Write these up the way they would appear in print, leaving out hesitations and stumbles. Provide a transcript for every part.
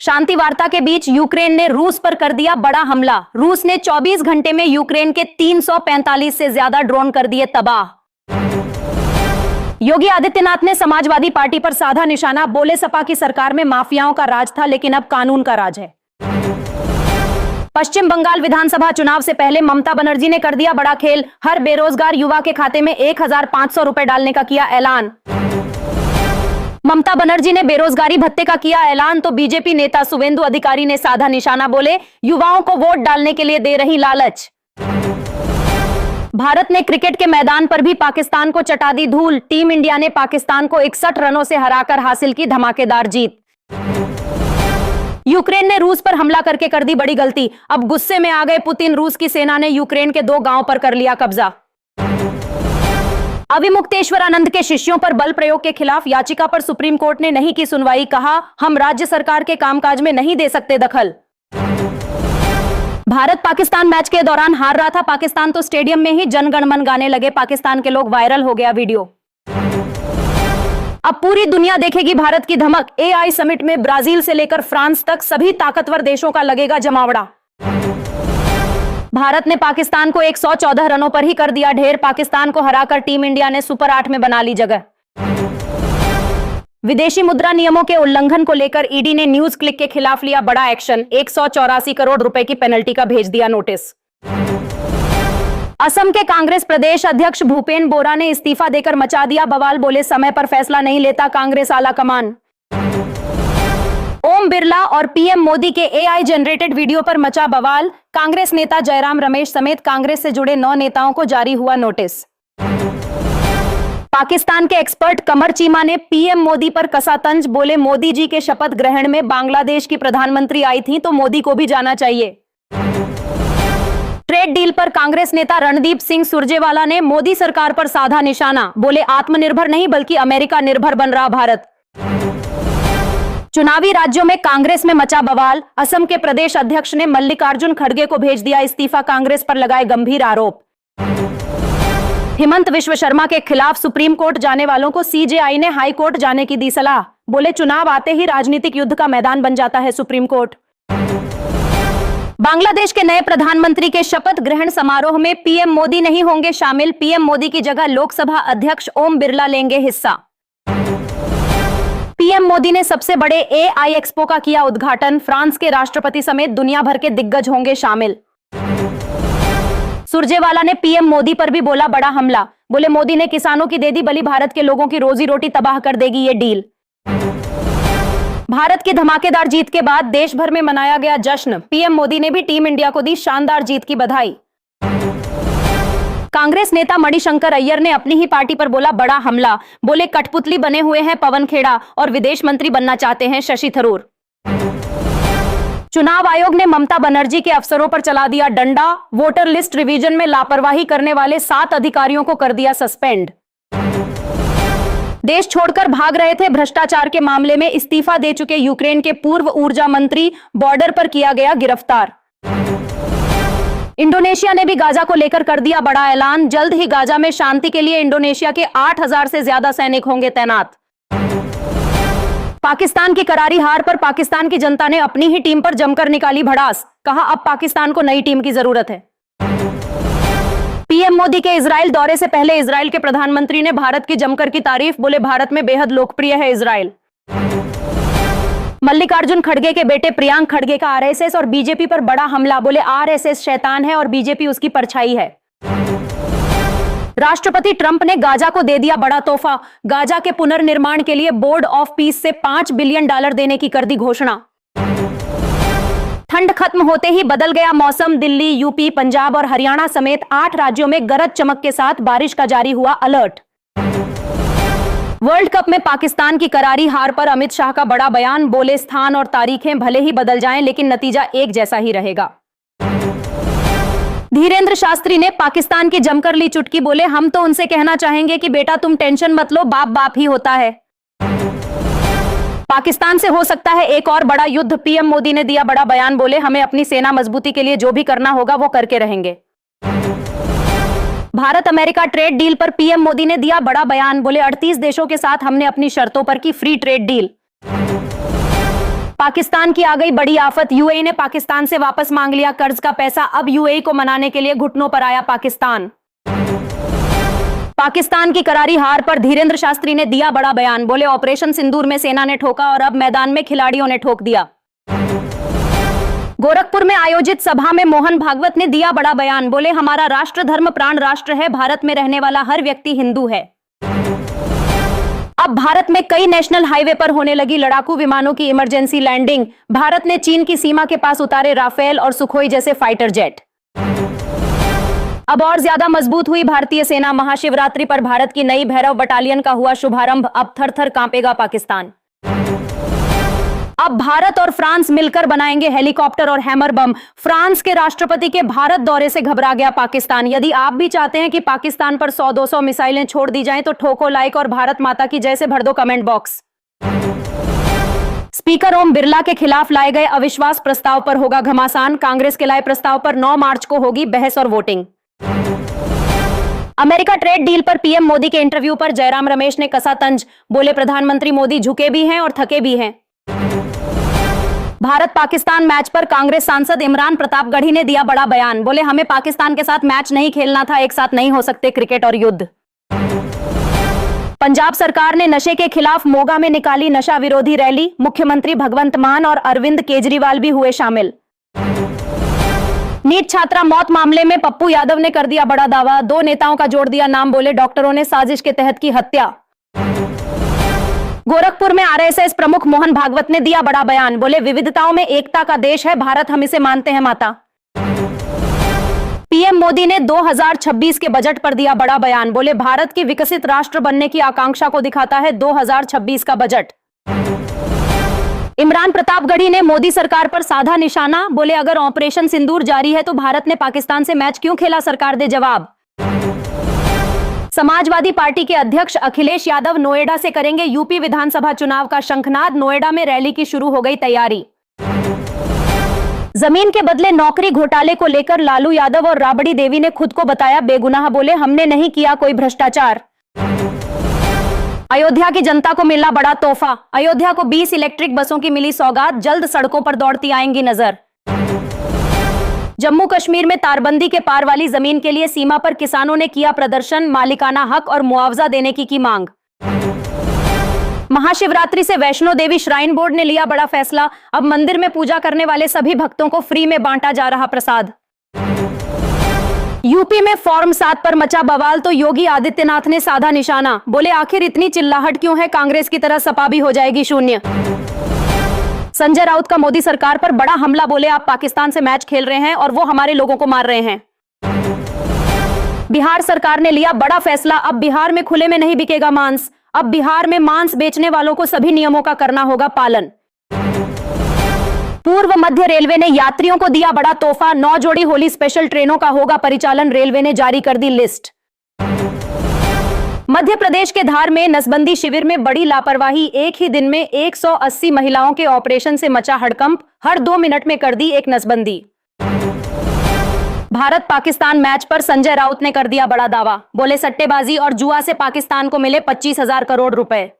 शांति वार्ता के बीच यूक्रेन ने रूस पर कर दिया बड़ा हमला। रूस ने 24 घंटे में यूक्रेन के 345 से ज्यादा ड्रोन कर दिए तबाह। योगी आदित्यनाथ ने समाजवादी पार्टी पर साधा निशाना, बोले सपा की सरकार में माफियाओं का राज था लेकिन अब कानून का राज है। पश्चिम बंगाल विधानसभा चुनाव से पहले ममता बनर्जी ने कर दिया बड़ा खेल, हर बेरोजगार युवा के खाते में 1,500 रुपए डालने का किया ऐलान। ममता बनर्जी ने बेरोजगारी भत्ते का किया ऐलान तो बीजेपी नेता शुवेंदु अधिकारी ने साधा निशाना, बोले युवाओं को वोट डालने के लिए दे रही लालच। भारत ने क्रिकेट के मैदान पर भी पाकिस्तान को चटा दी धूल, टीम इंडिया ने पाकिस्तान को 61 रनों से हराकर हासिल की धमाकेदार जीत। यूक्रेन ने रूस पर हमला करके कर दी बड़ी गलती, अब गुस्से में आ गए पुतिन, रूस की सेना ने यूक्रेन के 2 गांवों पर कर लिया कब्जा। अविमुक्तेश्वरानंद के शिष्यों पर बल प्रयोग के खिलाफ याचिका पर सुप्रीम कोर्ट ने नहीं की सुनवाई, कहा हम राज्य सरकार के कामकाज में नहीं दे सकते दखल। भारत पाकिस्तान मैच के दौरान हार रहा था पाकिस्तान तो स्टेडियम में ही जन गण मन गाने लगे पाकिस्तान के लोग, वायरल हो गया वीडियो। अब पूरी दुनिया देखेगी भारत की धमक, एआई समिट में ब्राजील से लेकर फ्रांस तक सभी ताकतवर देशों का लगेगा जमावड़ा। भारत ने पाकिस्तान को 114 रनों पर ही कर दिया ढेर, पाकिस्तान को हराकर टीम इंडिया ने सुपर 8 में बना ली जगह। विदेशी मुद्रा नियमों के उल्लंघन को लेकर ईडी ने न्यूज क्लिक के खिलाफ लिया बड़ा एक्शन, 184 करोड़ रुपए की पेनल्टी का भेज दिया नोटिस। असम के कांग्रेस प्रदेश अध्यक्ष भूपेन बोरा ने इस्तीफा देकर मचा दिया बवाल, बोले समय पर फैसला नहीं लेता कांग्रेस आला कमान। ओम बिरला और पीएम मोदी के एआई जनरेटेड वीडियो पर मचा बवाल, कांग्रेस नेता जयराम रमेश समेत कांग्रेस से जुड़े 9 नेताओं को जारी हुआ नोटिस। पाकिस्तान के एक्सपर्ट कमर चीमा ने पीएम मोदी पर कसा तंज, बोले मोदी जी के शपथ ग्रहण में बांग्लादेश की प्रधानमंत्री आई थी तो मोदी को भी जाना चाहिए। ट्रेड डील पर कांग्रेस नेता रणदीप सिंह सुरजेवाला ने मोदी सरकार पर साधा निशाना, बोले आत्मनिर्भर नहीं बल्कि अमेरिका निर्भर बन रहा भारत। चुनावी राज्यों में कांग्रेस में मचा बवाल, असम के प्रदेश अध्यक्ष ने मल्लिकार्जुन खड़गे को भेज दिया इस्तीफा, कांग्रेस पर लगाए गंभीर आरोप। हिमंत विश्व शर्मा के खिलाफ सुप्रीम कोर्ट जाने वालों को सीजेआई ने हाई कोर्ट जाने की दी सलाह, बोले चुनाव आते ही राजनीतिक युद्ध का मैदान बन जाता है सुप्रीम कोर्ट। बांग्लादेश के नए प्रधानमंत्री के शपथ ग्रहण समारोह में पीएम मोदी नहीं होंगे शामिल, पीएम मोदी की जगह लोकसभा अध्यक्ष ओम बिरला लेंगे हिस्सा। पीएम मोदी ने सबसे बड़े एआई एक्सपो का किया उद्घाटन, फ्रांस के राष्ट्रपति समेत दुनिया भर के दिग्गज होंगे शामिल। सुरजेवाला ने पीएम मोदी पर भी बोला बड़ा हमला, बोले मोदी ने किसानों की दे दी बलि, भारत के लोगों की रोजी रोटी तबाह कर देगी ये डील। भारत की धमाकेदार जीत के बाद देश भर में मनाया गया जश्न, पीएम मोदी ने भी टीम इंडिया को दी शानदार जीत की बधाई। कांग्रेस नेता मणिशंकर अय्यर ने अपनी ही पार्टी पर बोला बड़ा हमला, बोले कठपुतली बने हुए हैं पवन खेड़ा और विदेश मंत्री बनना चाहते हैं शशि थरूर। चुनाव आयोग ने ममता बनर्जी के अफसरों पर चला दिया डंडा, वोटर लिस्ट रिवीजन में लापरवाही करने वाले 7 अधिकारियों को कर दिया सस्पेंड। देश छोड़कर भाग रहे थे भ्रष्टाचार के मामले में इस्तीफा दे चुके यूक्रेन के पूर्व ऊर्जा मंत्री बॉर्डर पर किया गया गिरफ्तार। इंडोनेशिया ने भी गाजा को लेकर कर दिया बड़ा ऐलान, जल्द ही गाजा में शांति के लिए इंडोनेशिया के 8,000 से ज्यादा सैनिक होंगे तैनात। पाकिस्तान की करारी हार पर पाकिस्तान की जनता ने अपनी ही टीम पर जमकर निकाली भड़ास, कहा अब पाकिस्तान को नई टीम की जरूरत है। पीएम मोदी के इजराइल दौरे से पहले इजराइल के प्रधानमंत्री ने भारत की जमकर की तारीफ, बोले भारत में बेहद लोकप्रिय है इजराइल। मल्लिकार्जुन खड़गे के बेटे प्रियांक खड़गे का आरएसएस और बीजेपी पर बड़ा हमला, बोले आरएसएस शैतान है और बीजेपी उसकी परछाई है। राष्ट्रपति ट्रंप ने गाजा को दे दिया बड़ा तोहफा, गाजा के पुनर्निर्माण के लिए बोर्ड ऑफ पीस से $5 बिलियन देने की कर दी घोषणा। ठंड खत्म होते ही बदल गया मौसम, दिल्ली, यूपी, पंजाब और हरियाणा समेत 8 राज्यों में गरज चमक के साथ बारिश का जारी हुआ अलर्ट। वर्ल्ड कप में पाकिस्तान की करारी हार पर अमित शाह का बड़ा बयान, बोले स्थान और तारीखें भले ही बदल जाएं लेकिन नतीजा एक जैसा ही रहेगा। धीरेन्द्र शास्त्री ने पाकिस्तान की जमकर ली चुटकी, बोले हम तो उनसे कहना चाहेंगे कि बेटा तुम टेंशन मत लो, बाप बाप ही होता है। पाकिस्तान से हो सकता है एक और बड़ा युद्ध, पीएम मोदी ने दिया बड़ा बयान, बोले हमें अपनी सेना मजबूती के लिए जो भी करना होगा वो करके रहेंगे। भारत अमेरिका ट्रेड डील पर पीएम मोदी ने दिया बड़ा बयान, बोले 38 देशों के साथ हमने अपनी शर्तों पर की फ्री ट्रेड डील। पाकिस्तान की आ गई बड़ी आफत, यूएई ने पाकिस्तान से वापस मांग लिया कर्ज का पैसा। अब यूएई को मनाने के लिए घुटनों पर आया पाकिस्तान। पाकिस्तान की करारी हार पर धीरेन्द्र शास्त्री ने दिया बड़ा बयान। बोले ऑपरेशन सिंदूर में सेना ने ठोका और अब मैदान में खिलाड़ियों ने ठोक दिया। गोरखपुर में आयोजित सभा में मोहन भागवत ने दिया बड़ा बयान। बोले हमारा राष्ट्र धर्म प्राण राष्ट्र है, भारत में रहने वाला हर व्यक्ति हिंदू है। अब भारत में कई नेशनल हाईवे पर होने लगी लड़ाकू विमानों की इमरजेंसी लैंडिंग। भारत ने चीन की सीमा के पास उतारे राफेल और सुखोई जैसे फाइटर जेट। अब और ज्यादा मजबूत हुई भारतीय सेना। महाशिवरात्रि पर भारत की नई भैरव बटालियन का हुआ शुभारंभ। अब थर थर कांपेगा पाकिस्तान। अब भारत और फ्रांस मिलकर बनाएंगे हेलीकॉप्टर और हैमर बम। फ्रांस के राष्ट्रपति के भारत दौरे से घबरा गया पाकिस्तान। यदि आप भी चाहते हैं कि पाकिस्तान पर 100-200 मिसाइलें छोड़ दी जाएं तो ठोको लाइक और भारत माता की जय से भर दो comment box. Speaker Om Birla के खिलाफ लाए गए अविश्वास प्रस्ताव पर होगा घमासान। कांग्रेस के लाए प्रस्ताव पर 9 मार्च को होगी बहस और वोटिंग। अमेरिका ट्रेड डील पर पीएम मोदी के इंटरव्यू पर जयराम रमेश ने कसा तंज। बोले प्रधानमंत्री मोदी झुके भी हैं और थके भी हैं। भारत पाकिस्तान मैच पर कांग्रेस सांसद इमरान प्रतापगढ़ी ने दिया बड़ा बयान। बोले हमें पाकिस्तान के साथ मैच नहीं खेलना था, एक साथ नहीं हो सकते क्रिकेट और युद्ध। पंजाब सरकार ने नशे के खिलाफ मोगा में निकाली नशा विरोधी रैली। मुख्यमंत्री भगवंत मान और अरविंद केजरीवाल भी हुए शामिल। नीट छात्रा मौत मामले में पप्पू यादव ने कर दिया बड़ा दावा। 2 नेताओं का जोड़ दिया नाम। बोले डॉक्टरों ने साजिश के तहत की हत्या। गोरखपुर में आरएसएस प्रमुख मोहन भागवत ने दिया बड़ा बयान। बोले विविधताओं में एकता का देश है भारत, हम इसे मानते हैं माता। पीएम मोदी ने 2026 के बजट पर दिया बड़ा बयान। बोले भारत की विकसित राष्ट्र बनने की आकांक्षा को दिखाता है 2026 का बजट। इमरान प्रतापगढ़ी ने मोदी सरकार पर साधा निशाना। बोले अगर ऑपरेशन सिंदूर जारी है तो भारत ने पाकिस्तान से मैच क्यों खेला, सरकार दे जवाब। समाजवादी पार्टी के अध्यक्ष अखिलेश यादव नोएडा से करेंगे यूपी विधानसभा चुनाव का शंखनाद। नोएडा में रैली की शुरू हो गई तैयारी। जमीन के बदले नौकरी घोटाले को लेकर लालू यादव और राबड़ी देवी ने खुद को बताया बेगुनाह। बोले हमने नहीं किया कोई भ्रष्टाचार। अयोध्या की जनता को मिला बड़ा तोहफा। अयोध्या को 20 इलेक्ट्रिक बसों की मिली सौगात। जल्द सड़कों पर दौड़ती आएंगी नजर। जम्मू कश्मीर में तारबंदी के पार वाली जमीन के लिए सीमा पर किसानों ने किया प्रदर्शन। मालिकाना हक और मुआवजा देने की मांग। महाशिवरात्रि से वैष्णो देवी श्राइन बोर्ड ने लिया बड़ा फैसला। अब मंदिर में पूजा करने वाले सभी भक्तों को फ्री में बांटा जा रहा प्रसाद। यूपी में फॉर्म 7 पर मचा बवाल तो योगी आदित्यनाथ ने साधा निशाना। बोले आखिर इतनी चिल्लाहट क्यों है, कांग्रेस की तरह सपा भी हो जाएगी शून्य। संजय राउत का मोदी सरकार पर बड़ा हमला। बोले आप पाकिस्तान से मैच खेल रहे हैं और वो हमारे लोगों को मार रहे हैं। बिहार सरकार ने लिया बड़ा फैसला। अब बिहार में खुले में नहीं बिकेगा मांस। अब बिहार में मांस बेचने वालों को सभी नियमों का करना होगा पालन। पूर्व मध्य रेलवे ने यात्रियों को दिया बड़ा तोहफा। 9 जोड़ी होली स्पेशल ट्रेनों का होगा परिचालन। रेलवे ने जारी कर दी लिस्ट। मध्य प्रदेश के धार में नसबंदी शिविर में बड़ी लापरवाही। एक ही दिन में 180 महिलाओं के ऑपरेशन से मचा हड़कंप। हर 2 मिनट में कर दी एक नसबंदी। भारत पाकिस्तान मैच पर संजय राउत ने कर दिया बड़ा दावा। बोले सट्टेबाजी और जुआ से पाकिस्तान को मिले 25,000 करोड़ रुपए।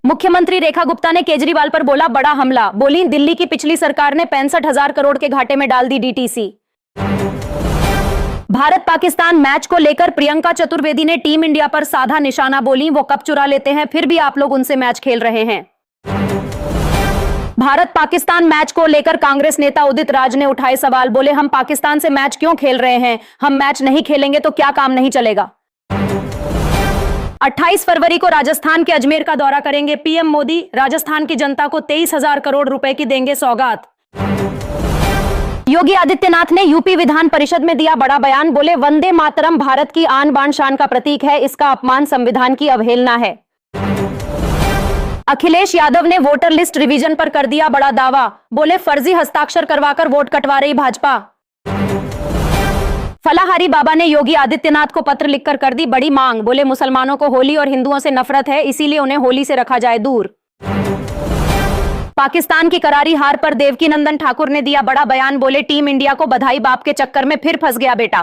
मुख्यमंत्री रेखा गुप्ता ने केजरीवाल पर बोला बड़ा हमला। बोली दिल्ली की पिछली सरकार ने 65,000 करोड़ के घाटे में डाल दी डीटीसी। भारत पाकिस्तान मैच को लेकर प्रियंका चतुर्वेदी ने टीम इंडिया पर साधा निशाना। बोली वो कप चुरा लेते हैं फिर भी आप लोग उनसे मैच खेल रहे हैं। भारत पाकिस्तान मैच को लेकर कांग्रेस नेता उदित राज ने उठाए सवाल। बोले हम पाकिस्तान से मैच क्यों खेल रहे हैं, हम मैच नहीं खेलेंगे तो क्या काम नहीं चलेगा। 28 फरवरी को राजस्थान के अजमेर का दौरा करेंगे पीएम मोदी। राजस्थान की जनता को 23,000 करोड़ रुपए की देंगे सौगात। योगी आदित्यनाथ ने यूपी विधान परिषद में दिया बड़ा बयान। बोले वंदे मातरम भारत की आन बान शान का प्रतीक है, इसका अपमान संविधान की अवहेलना है। अखिलेश यादव ने वोटर लिस्ट रिवीजन पर कर दिया बड़ा दावा। बोले फर्जी हस्ताक्षर करवाकर वोट कटवा रही भाजपा। फलाहारी बाबा ने योगी आदित्यनाथ को पत्र लिखकर कर दी बड़ी मांग। बोले मुसलमानों को होली और हिंदुओं से नफरत है, इसीलिए उन्हें होली से रखा जाए दूर। पाकिस्तान की करारी हार पर देवकीनंदन ठाकुर ने दिया बड़ा बयान। बोले टीम इंडिया को बधाई, बाप के चक्कर में फिर फंस गया बेटा।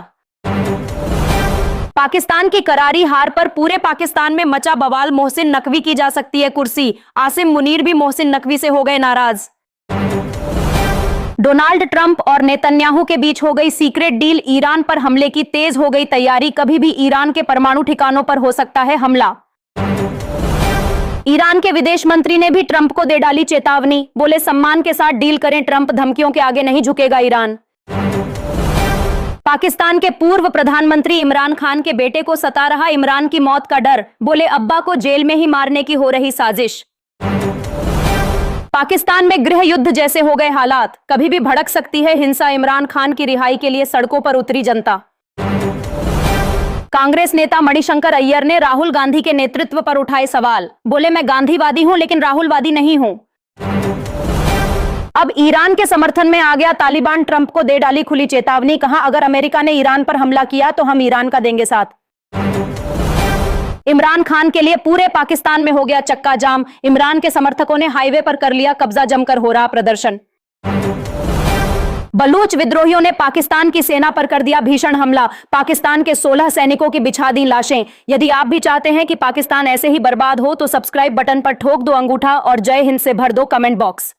पाकिस्तान की करारी हार पर पूरे पाकिस्तान में मचा बवाल, मोहसिन नकवी की जा सकती है कुर्सी। आसिम मुनीर भी मोहसिन नकवी से हो गए नाराज। डोनाल्ड ट्रंप और नेतन्याहू के बीच हो गई सीक्रेट डील, ईरान पर हमले की तेज हो गई तैयारी, कभी भी ईरान के परमाणु ठिकानों पर हो सकता है हमला। ईरान के विदेश मंत्री ने भी ट्रंप को दे डाली चेतावनी, बोले सम्मान के साथ डील करें ट्रंप, धमकियों के आगे नहीं झुकेगा ईरान। पाकिस्तान के पूर्व प्रधानमंत्री इमरान खान के बेटे को सता रहा इमरान की मौत का डर, बोले अब्बा को जेल में ही मारने की हो रही साजिश। पाकिस्तान में गृह युद्ध जैसे हो गए हालात, कभी भी भड़क सकती है हिंसा, इमरान खान की रिहाई के लिए सड़कों पर उतरी जनता। कांग्रेस नेता मणिशंकर अय्यर ने राहुल गांधी के नेतृत्व पर उठाए सवाल, बोले मैं गांधीवादी हूं लेकिन राहुलवादी नहीं हूं। अब ईरान के समर्थन में आ गया तालिबान, ट्रंप को दे डाली खुली चेतावनी, कहा अगर अमेरिका ने ईरान पर हमला किया तो हम ईरान का देंगे साथ। इमरान खान के लिए पूरे पाकिस्तान में हो गया चक्का जाम, इमरान के समर्थकों ने हाईवे पर कर लिया कब्जा, जमकर हो रहा प्रदर्शन। बलूच विद्रोहियों ने पाकिस्तान की सेना पर कर दिया भीषण हमला, पाकिस्तान के 16 सैनिकों की बिछा दी लाशें। यदि आप भी चाहते हैं कि पाकिस्तान ऐसे ही बर्बाद हो तो सब्सक्राइब बटन पर ठोक दो अंगूठा और जय हिंद से भर दो कमेंट बॉक्स।